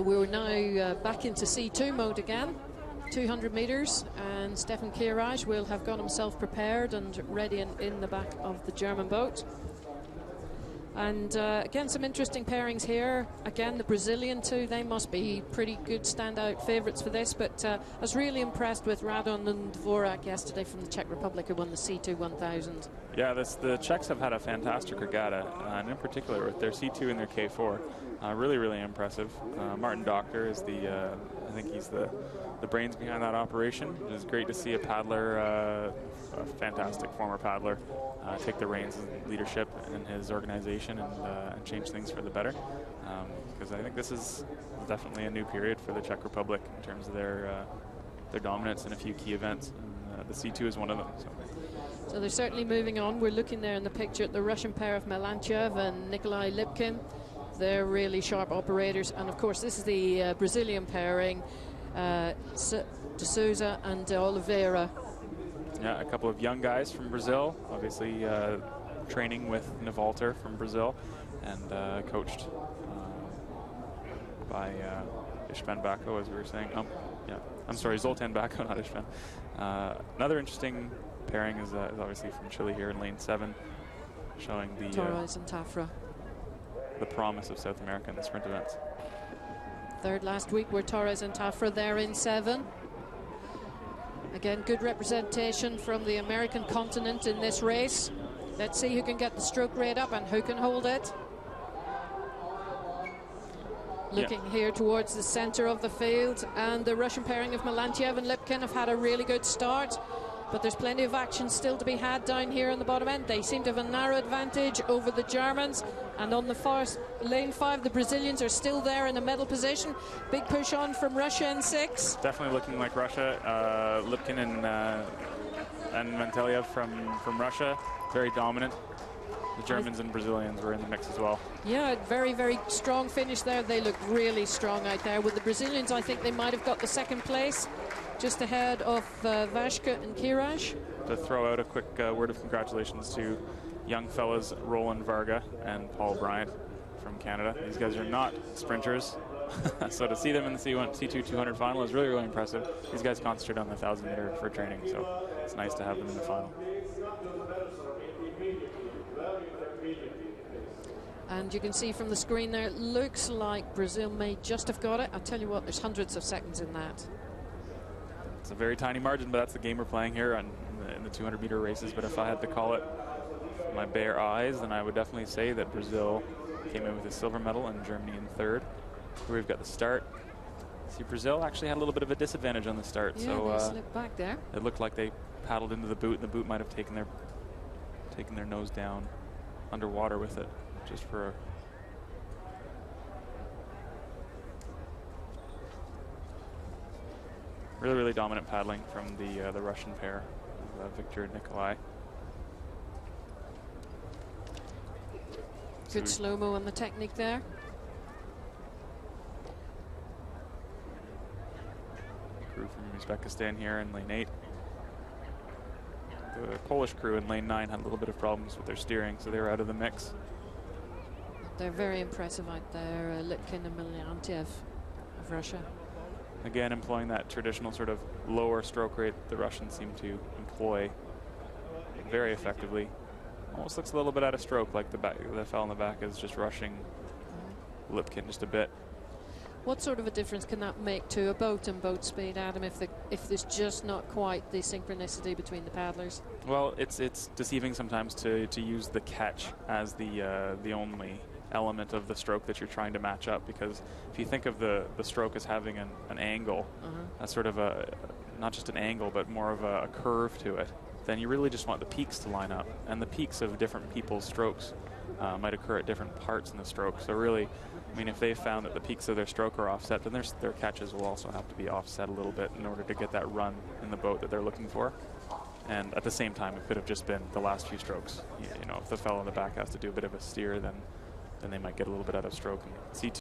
we're now back into C2 mode again, 200 meters, and Stefan Kiraj will have got himself prepared and ready in the back of the German boat. And again, some interesting pairings here. Again, the Brazilian two, they must be pretty good standout favourites for this, but I was really impressed with Radon and Dvorak yesterday from the Czech Republic, who won the C2 1000. Yeah, the Czechs have had a fantastic regatta, and in particular with their C2 and their K4. Really, really impressive. Martin Doctor is I think he's the brains behind that operation. It is great to see a paddler, a fantastic former paddler, take the reins of leadership in his organization and change things for the better. Because I think this is definitely a new period for the Czech Republic in terms of their dominance in a few key events. And the C2 is one of them. So they're certainly moving on. We're looking there in the picture at the Russian pair of Melantyev and Nikolai Lipkin. They're really sharp operators. And of course, this is the Brazilian pairing, De Souza and De Oliveira. Yeah, a couple of young guys from Brazil, obviously training with Nivalter from Brazil, and coached by István Bako, as we were saying. Yeah, I'm sorry, Zoltán Bako, not István. Another interesting pairing is obviously from Chile here in lane 7, showing the Torres and Tafra. The promise of South America in the sprint events. Third last week were Torres and Tafra there in 7. Again, good representation from the American continent in this race. Let's see who can get the stroke rate up and who can hold it. Looking here towards the center of the field, and the Russian pairing of Melantyev and Lipkin have had a really good start, but there's plenty of action still to be had down here on the bottom end. They seem to have a narrow advantage over the Germans, and on the far lane 5, the Brazilians are still there in a medal position. Big push on from Russia in 6. Definitely looking like Russia. Lipkin and Melantyev from Russia, very dominant. The Germans and Brazilians were in the mix as well. Yeah, very, very strong finish there. They look really strong out there. With the Brazilians, I think they might have got the 2nd place, just ahead of Vashka and Kiraj. To throw out a quick word of congratulations to young fellas Roland Varga and Paul Bryant from Canada. These guys are not sprinters, so to see them in the C2 200 final is really, really impressive. These guys concentrate on the 1,000 meter for training, so it's nice to have them in the final. And you can see from the screen there, it looks like Brazil may just have got it. I'll tell you what, there's hundreds of seconds in that. It's a very tiny margin, but that's the game we're playing here in the 200 meter races. But if I had to call it with my bare eyes, then I would definitely say that Brazil came in with a silver medal and Germany in 3rd. Here we've got the start. See, Brazil actually had a little bit of a disadvantage on the start. Yeah, so they slipped back there. It looked like they paddled into the boot, and the boot might have taken their nose down underwater with it, just for a really, really dominant paddling from the Russian pair, Victor and Nikolai. Good slow-mo on the technique there. Crew from Uzbekistan here in lane 8. The Polish crew in lane 9 had a little bit of problems with their steering, so they were out of the mix. They're very impressive out there, Lipkin and Melantyev of Russia. Again, employing that traditional sort of lower stroke rate the Russians seem to employ very effectively. Almost looks a little bit out of stroke, like the fell in the back is just rushing Lipkin just a bit. What sort of a difference can that make to a boat and boat speed, Adam, if there's just not quite the synchronicity between the paddlers? Well, it's deceiving sometimes to use the catch as the only element of the stroke that you're trying to match up, because if you think of the stroke as having an angle, that's sort of not just an angle but more of a curve to it, then you really just want the peaks to line up, and the peaks of different people's strokes might occur at different parts in the stroke. So really, I mean, if they found that the peaks of their stroke are offset, then their catches will also have to be offset a little bit in order to get that run in the boat that they're looking for. And at the same time, it could have just been the last few strokes. You know, if the fellow in the back has to do a bit of a steer, then they might get a little bit out of stroke. And C2